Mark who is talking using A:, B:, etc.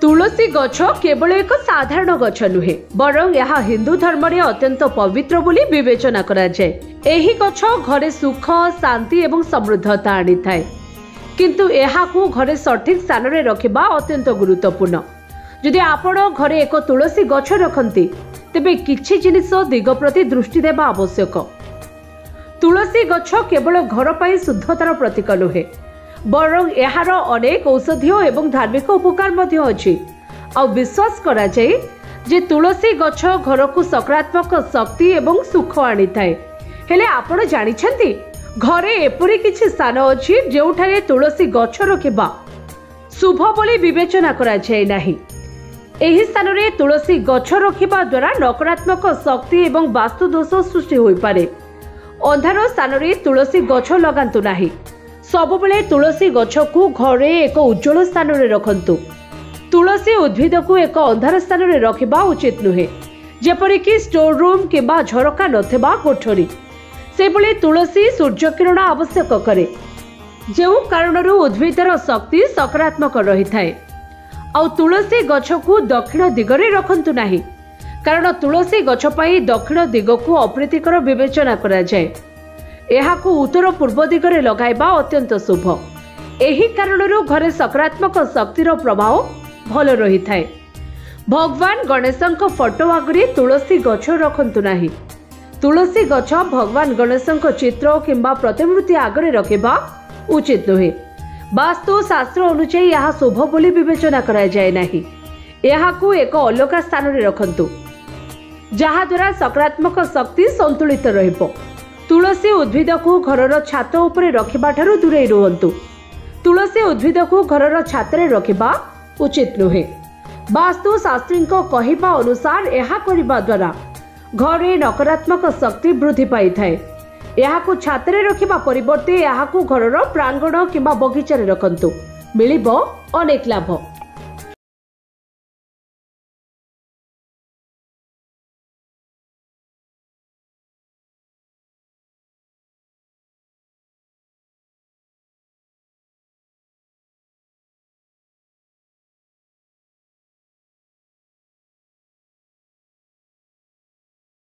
A: तुलसी गछ केवल एक साधारण गछ नुहे बरं यह हिंदू धर्म रे अत्यंत पवित्र बोली विवेचना करा जाए। एही गछ घरे सुख शांति एवं समृद्धता आनी थाए, किंतु एहाकू घरे सठिक स्थान रे रखिबा अत्यंत गुरुत्वपूर्ण। जदि आपण घरे एक तुलसी गछ रखंती तेबे किछि जिनिस दिग प्रति दृष्टि देबा आवश्यक। तुलसी गछ केवल घर पाई शुद्धतार प्रतीक नुहे बरं एहार अनेक औषधीय एवं धार्मिक उपकार मध्य अछि। आ विश्वास करा जाए जे तुलसी गछ घर को सकारात्मक शक्ति एवं सुख आनी थाए। हेले आपण जानिछंती घरे एपरि किछि स्थान अछि जेउठारे तुलसी गछ रखिबा शुभ बोली विवेचना करा जाए नाही। एही स्थान रे तुलसी गछ रखिबा द्वारा नकारात्मक शक्ति एवं वास्तु दोष सृष्टि होई पारे। अंधार स्थान रे तुलसी गछ लगांतु नाही। सबुबले तुलसी गछ को घरे एक उज्जवल स्थान रे रखंतु। तुलसी उद्भिद को एक अंधार स्थान रे रखिबा उचित नुहे, जेपरिक स्टोर रूम किंबा झरका नथिबा कोठरी। सेबले तुलसी सूर्य किरण आवश्यक करे, जेउ कारणरू उद्भिदर शक्ति सकारात्मक रही थाए। आ तुलसी गछ को दक्षिण दिगरे रखंतु नाही, कारण तुलसी गछ पाई दक्षिण दिग को अप्रीतिकर विवेचना करा जाए। एहाकू उत्तर पूर्व दिगरे लगाइबा अत्यंत शुभ। एही कारणरू घरे सकारात्मक शक्तिर प्रभाव भल रही थाए। भगवान गणेशंक फोटो आगरे तुलसी गछ रखंतु नाही। तुलसी गछ भगवान गणेशंक चित्र किंबा प्रतिमूर्ति आगरे रखिबा उचित नुहे। वास्तु शास्त्र अनुसार यह शुभ बोली विवेचना करा जाए नाही। एहाकू एक अलग स्थान रे रखंतु, जहा द्वारा सकारात्मक शक्ति संतुलित रहिबो। तुलसी उद्भिद को घरर छात उपरे रखिबा ठारू दूरे रुहंतु। तुलसी उद्भिद को घरर छात रे रखिबा उचित नुहे। वास्तु शास्त्री कहिबा अनुसार एहा करिबा द्वारा घरे नकारात्मक शक्ति वृद्धि पाई थाए। एहाकू छात रे रखिबा परिवर्ते एहाकू घरर प्रांगण किंबा बगीचा रे रखंतु, मिलिबो अनेक लाभ।